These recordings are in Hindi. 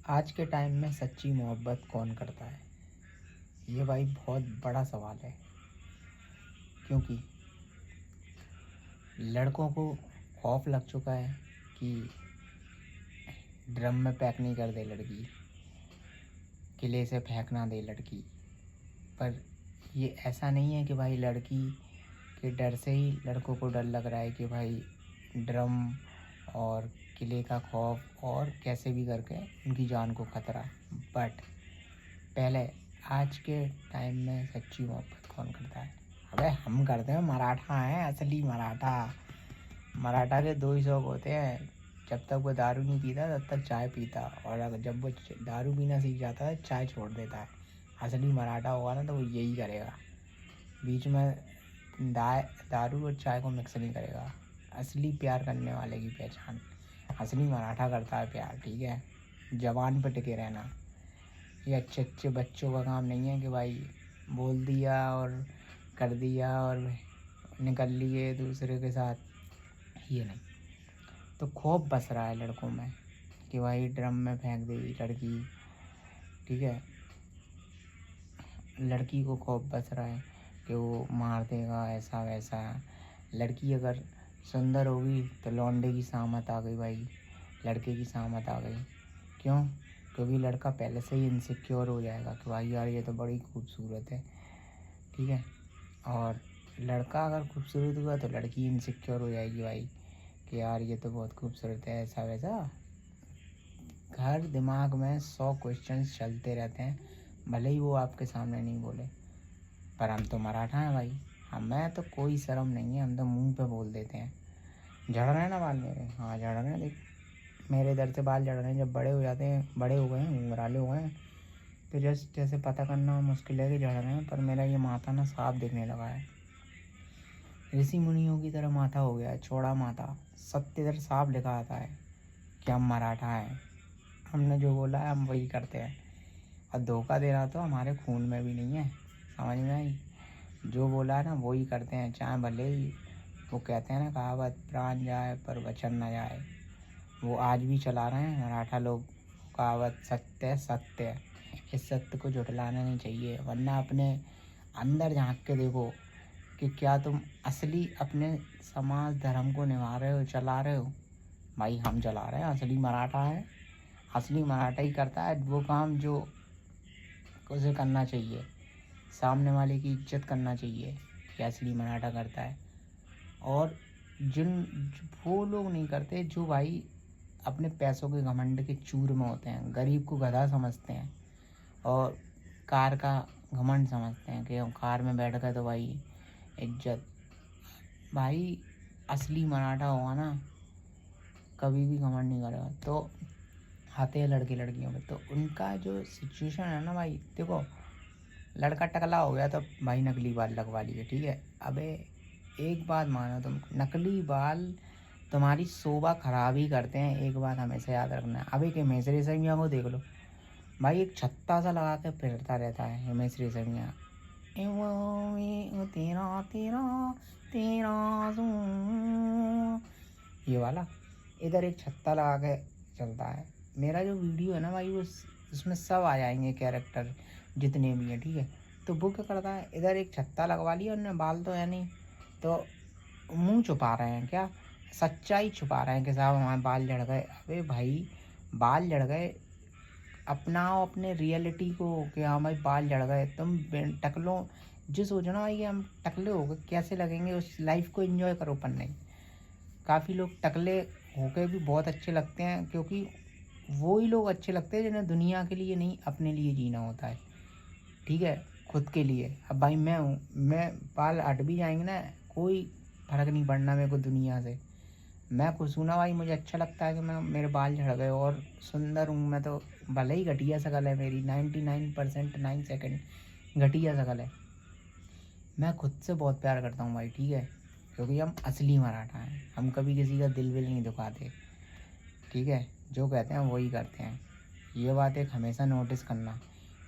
आज के टाइम में सच्ची मोहब्बत कौन करता है? ये भाई बहुत बड़ा सवाल है। क्योंकि लड़कों को खौफ लग चुका है कि ड्रम में पैक नहीं कर दे लड़की, किले से फेंक ना दे लड़की। पर ये ऐसा नहीं है कि भाई लड़की के डर से ही लड़कों को डर लग रहा है कि भाई ड्रम और किले का खौफ और कैसे भी करके उनकी जान को खतरा। बट पहले आज के टाइम में सच्ची मोहब्बत कौन करता है? अबे हम करते हैं, मराठा हैं, असली मराठा। मराठा के दो ही शौक होते हैं, जब तक वो दारू नहीं पीता तब तक चाय पीता, और अगर जब वो दारू पीना सीख जाता है चाय छोड़ देता है। असली मराठा होगा ना तो वो यही करेगा, बीच में दारू और चाय को मिक्स नहीं करेगा। असली प्यार करने वाले की पहचान, असली मराठा करता है प्यार। ठीक है, जवान पे टिके रहना। ये अच्छे अच्छे बच्चों का काम नहीं है कि भाई बोल दिया और कर दिया और निकल लिए दूसरे के साथ, ये नहीं। तो खौफ बस रहा है लड़कों में कि भाई ड्रम में फेंक देगी लड़की। ठीक है, लड़की को खौफ बस रहा है कि वो मार देगा, ऐसा वैसा। लड़की अगर सुंदर होगी तो लौंडे की सामत आ गई भाई, लड़के की सामत आ गई। क्यों? क्योंकि लड़का पहले से ही इनसिक्योर हो जाएगा कि भाई यार ये तो बड़ी खूबसूरत है। ठीक है, और लड़का अगर खूबसूरत हुआ तो लड़की इनसिक्योर हो जाएगी भाई कि यार ये तो बहुत खूबसूरत है, ऐसा वैसा। हर दिमाग में 100 क्वेश्चंस चलते रहते हैं, भले ही वो आपके सामने नहीं बोले। पर हम तो मराठा हैं भाई, हमें तो कोई शर्म नहीं है, हम तो मुंह पे बोल देते हैं। झड़ रहे हैं ना बाल मेरे? हाँ झड़ रहे हैं, देख मेरे इधर से बाल झड़ रहे हैं। जब बड़े हो जाते हैं, बड़े हो गए हैं, घुंघराले हो गए हैं, तो जस्ट जैसे पता करना मुश्किल है कि झड़ रहे हैं। पर मेरा ये माथा ना साफ दिखने लगा है, ऋषि मुनियों की तरह माथा हो गया है, चौड़ा माथा। सत्य इधर साफ लिखा आता है कि हम मराठा हैं, हमने जो बोला है हम वही करते हैं। और धोखा देना तो हमारे खून में भी नहीं है, समझ में आई? जो बोला है ना वही करते हैं, चाहे भले ही वो कहते हैं ना कहावत, प्राण जाए पर वचन न जाए। वो आज भी चला रहे हैं मराठा लोग कहावत, सत्य है सत्य है। इस सत्य को झुठलाना नहीं चाहिए, वरना अपने अंदर झांक के देखो कि क्या तुम असली अपने समाज धर्म को निभा रहे हो, चला रहे हो। भाई हम चला रहे हैं, असली मराठा है। असली मराठा ही करता है वो काम जो उसे करना चाहिए, सामने वाले की इज्जत करना चाहिए, कि असली मराठा करता है। और वो लोग नहीं करते जो भाई अपने पैसों के घमंड के चूर में होते हैं, गरीब को गधा समझते हैं और कार का घमंड समझते हैं कि हम कार में बैठ गए तो भाई इज्जत। भाई असली मराठा होगा ना कभी भी घमंड नहीं करेगा। तो आते हैं लड़के लड़कियों में, तो उनका जो सिचुएशन है ना भाई, देखो लड़का टकला हो गया तो भाई नकली बाल लगवा लिए। ठीक है, अबे एक बात मानो तुम, नकली बाल तुम्हारी शोभा खराब ही करते हैं, एक बात हमेशा याद रखना है। अब एक हिमेश रेशमिया को देख लो भाई, एक छत्ता सा लगा के फिरता रहता है हिमेश रेशमिया। ए वो तेरा तेरा तेरा ये वाला, इधर एक छत्ता लगा के चलता है। मेरा जो वीडियो है ना भाई, वो उसमें सब आ जाएंगे कैरेक्टर जितने भी हैं। ठीक है, तो वो क्या करता है, इधर एक छत्ता लगवा लिया उन्होंने, बाल तो है नहीं, तो मुंह छुपा रहे हैं, क्या सच्चाई छुपा रहे हैं कि साहब हमारे बाल झड़ गए। अबे भाई बाल झड़ गए, अपनाओ अपने रियलिटी को कि हाँ भाई बाल झड़ गए। तुम टकलो जो सोचो ना भाई कि हम टकले हो गए कैसे लगेंगे, उस लाइफ को एंजॉय करो। पर नहीं, काफ़ी लोग टकले होके भी बहुत अच्छे लगते हैं, क्योंकि वो ही लोग अच्छे लगते हैं जिन्हें दुनिया के लिए नहीं अपने लिए जीना होता है। ठीक है, खुद के लिए। अब भाई मैं हूँ, मैं बाल हट भी जाएंगे ना, कोई फर्क नहीं पड़ना मेरे को दुनिया से। मैं खुश हूँ ना भाई, मुझे अच्छा लगता है कि मैं मेरे बाल झड़ गए और सुंदर हूँ मैं। तो भले ही घटिया शक्ल है मेरी, 99% 9 सेकेंड घटिया शक्ल है, मैं खुद से बहुत प्यार करता हूँ भाई। ठीक है, क्योंकि हम असली मराठा हैं, हम कभी किसी का दिल विल नहीं दुखाते। ठीक है, जो कहते हैं वही करते हैं। ये बात एक हमेशा नोटिस करना,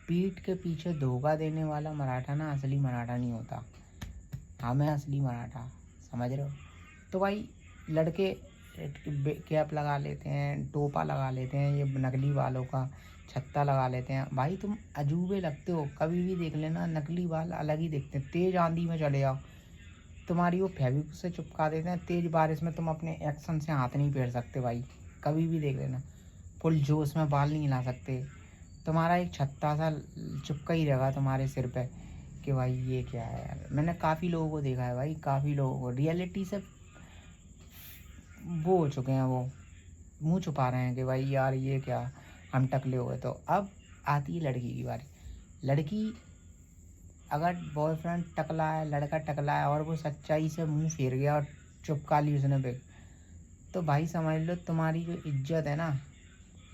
पीठ के पीछे धोखा देने वाला मराठा ना असली मराठा नहीं होता। हाँ मैं असली मराठा, समझ रहे हो? तो भाई लड़के कैप लगा लेते हैं, टोपा लगा लेते हैं, ये नकली बालों का छत्ता लगा लेते हैं। भाई तुम अजूबे लगते हो, कभी भी देख लेना नकली बाल अलग ही दिखते हैं। तेज़ आंधी में चले जाओ, तुम्हारी वो फेविक्विक से चिपका देते हैं। तेज़ बारिश में तुम अपने एक्शन से हाथ नहीं फेर सकते भाई, कभी भी देख लेना। फुल जोश में बाल नहीं हिला सकते, तुम्हारा एक छत्ता सा चिपका ही रहेगा तुम्हारे सिर पे कि भाई ये क्या है यार। मैंने काफ़ी लोगों को देखा है भाई, काफ़ी लोगों को रियलिटी से वो हो चुके हैं, वो मुंह छुपा रहे हैं कि भाई यार ये क्या, हम टकले हो गए। तो अब आती है लड़की की बारी। लड़की अगर बॉयफ्रेंड टकला है, लड़का टकला है और वो सच्चाई से मुंह फेर गया और चुपका ली उसने पे, तो भाई समझ लो तुम्हारी जो इज्जत है ना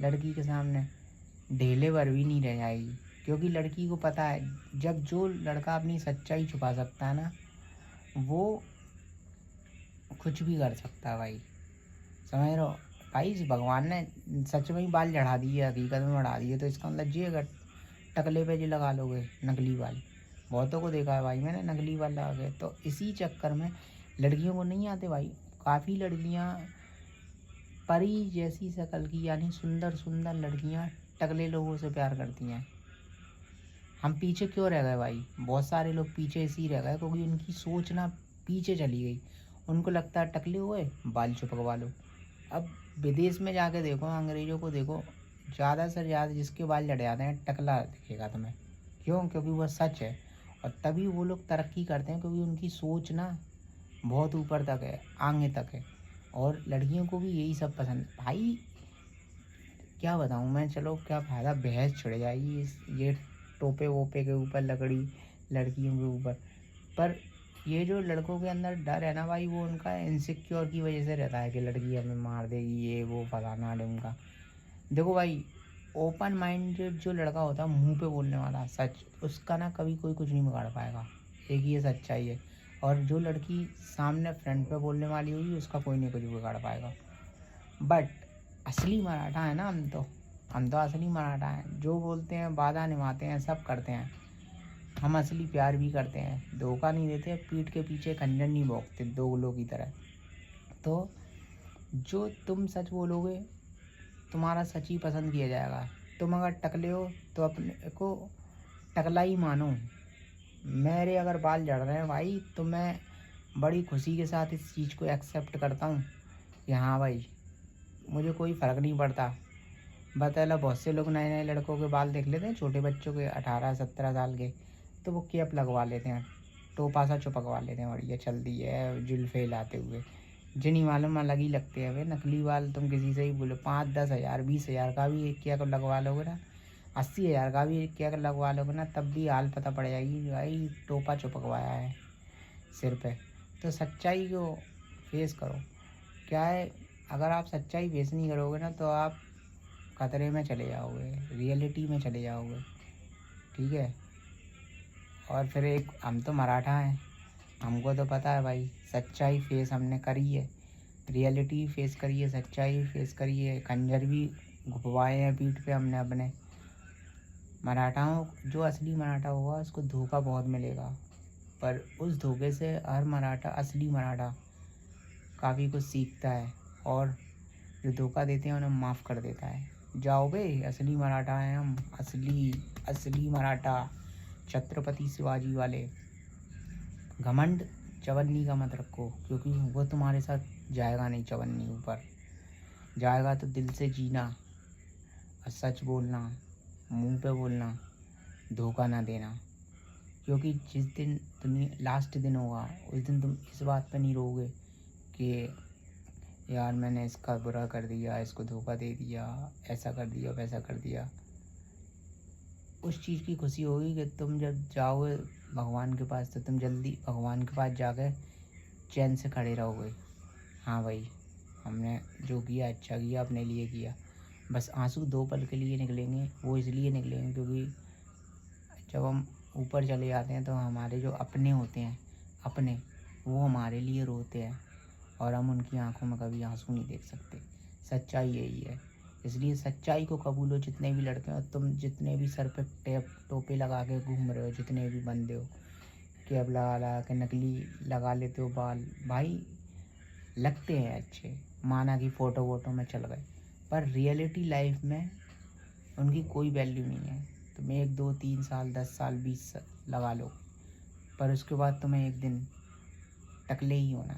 लड़की के सामने, ढेले भर भी नहीं रह जाएगी। क्योंकि लड़की को पता है जब जो लड़का अपनी सच्चाई छुपा सकता है ना, वो कुछ भी कर सकता है भाई, समझ रहे हो। भाई इस भगवान ने सच में ही बाल चढ़ा दिए, हकीकत में बढ़ा दिए, तो इसका मतलब ये अगर टकले पे जी लगा लोगे नकली बाल, बहुतों को देखा है भाई मैंने नकली बाल लगा के। तो इसी चक्कर में लड़कियों को नहीं आते भाई, काफ़ी लड़कियां परी जैसी शक्ल की यानी सुंदर सुंदर लड़कियां टकले लोगों से प्यार करती हैं। हम पीछे क्यों रह गए भाई, बहुत सारे लोग पीछे इसी रह गए क्योंकि उनकी सोच ना पीछे चली गई। उनको लगता है टकले हुए बाल चिपकवा लो। अब विदेश में जाके देखो, अंग्रेज़ों को देखो, ज़्यादा से ज़्यादा जिसके बाल झड़ जाते हैं टकला दिखेगा तुम्हें। क्यों? क्योंकि वह सच है। और तभी वो लोग तरक्की करते हैं क्योंकि उनकी सोच ना बहुत ऊपर तक है, आगे तक है। और लड़कियों को भी यही सब पसंद भाई। क्या बताऊँ मैं, चलो क्या फ़ायदा, बहस छिड़ जाएगी इस ये टोपे वोपे के ऊपर, लड़कियों के ऊपर। पर ये जो लड़कों के अंदर डर है ना भाई, वो उनका इनसिक्योर की वजह से रहता है कि लड़की हमें मार देगी, ये वो फलाना ढिमका। देखो भाई, ओपन माइंडेड जो लड़का होता है, मुंह पे बोलने वाला सच, उसका ना कभी कोई कुछ नहीं बिगाड़ पाएगा। एक ये सच्चाई है। और जो लड़की सामने फ्रंट पे बोलने वाली होगी, उसका कोई नहीं कुछ बिगाड़ पाएगा। बट असली मराठा है ना हम तो असली मराठा हैं, जो बोलते हैं वादा निभाते हैं, सब करते हैं। हम असली प्यार भी करते हैं, धोखा नहीं देते, पीठ के पीछे खंजर नहीं भोंकते दोगलों की तरह। तो जो तुम सच बोलोगे तुम्हारा सच ही पसंद किया जाएगा। तुम अगर टकले हो तो अपने को टकला ही मानो। मेरे अगर बाल झड़ रहे हैं भाई, तो मैं बड़ी खुशी के साथ इस चीज़ को एक्सेप्ट करता हूँ कि हाँ भाई, मुझे कोई फ़र्क नहीं पड़ता। बतला बहुत से लोग नए नए लड़कों के बाल देख लेते हैं, छोटे बच्चों के 18-17 साल के, तो वो कैप लगवा लेते हैं, टोपा सा चुपकवा लेते हैं, बढ़िया चल दी है जुल्फे हिलाते हुए। जिन्हीं मालूम अलग ही लगते हैं वे नकली बाल। तुम किसी से ही बोलो 5-10 हज़ार 20 हज़ार का भी एक कैप लगवा लोगे ना, 80 हज़ार का भी एक कैप लगवा लोगे ना, तब भी हाल पता पड़ जाएगी कि भाई टोपा चुपकवाया है सिर पे। तो सच्चाई को फेस करो। क्या है, अगर आप सच्चाई फेस नहीं करोगे ना, तो आप खतरे में चले जाओगे, रियलिटी में चले जाओगे, ठीक है। और फिर एक हम तो मराठा हैं, हमको तो पता है भाई, सच्चाई फेस हमने करी है, रियलिटी फेस करी है, सच्चाई फेस करी है, खंजर भी घुपवाए हैं पीठ पे हमने अपने। मराठाओं, जो असली मराठा होगा उसको धोखा बहुत मिलेगा, पर उस धोखे से हर मराठा, असली मराठा काफ़ी कुछ सीखता है और जो धोखा देते हैं उन्हें माफ़ कर देता है। जाओ बे, असली मराठा हैं हम, असली असली मराठा, छत्रपति शिवाजी वाले। घमंड चवन्नी का मत रखो, क्योंकि वो तुम्हारे साथ जाएगा नहीं। चवन्नी ऊपर जाएगा तो दिल से जीना और सच बोलना, मुंह पे बोलना, धोखा ना देना। क्योंकि जिस दिन दुनिया लास्ट दिन होगा, उस दिन तुम इस बात पे नहीं रोगे कि यार मैंने इसका बुरा कर दिया, इसको धोखा दे दिया, ऐसा कर दिया, वैसा कर दिया। उस चीज़ की खुशी होगी कि तुम जब जाओगे भगवान के पास, तो तुम जल्दी भगवान के पास जाकर चैन से खड़े रहोगे। हाँ भाई, हमने जो किया अच्छा किया, अपने लिए किया। बस आंसू 2 पल के लिए निकलेंगे, वो इसलिए निकलेंगे क्योंकि जब हम ऊपर चले जाते हैं तो हमारे जो अपने होते हैं, अपने, वो हमारे लिए रोते हैं और हम उनकी आंखों में कभी आंसू नहीं देख सकते। सच्चाई यही है। इसलिए सच्चाई को कबूलो, जितने भी लड़के हो तुम, जितने भी सर पे टेप टोपे लगा के घूम रहे हो, जितने भी बंदे हो, कैप लगा लगा के नकली लगा लेते हो बाल, भाई लगते हैं अच्छे, माना कि फ़ोटो वोटो में चल गए, पर रियलिटी लाइफ में उनकी कोई वैल्यू नहीं है। तुम 1 2 3 साल 10 साल 20 साल लगा लो, पर उसके बाद तुम्हें एक दिन टकले ही होना है।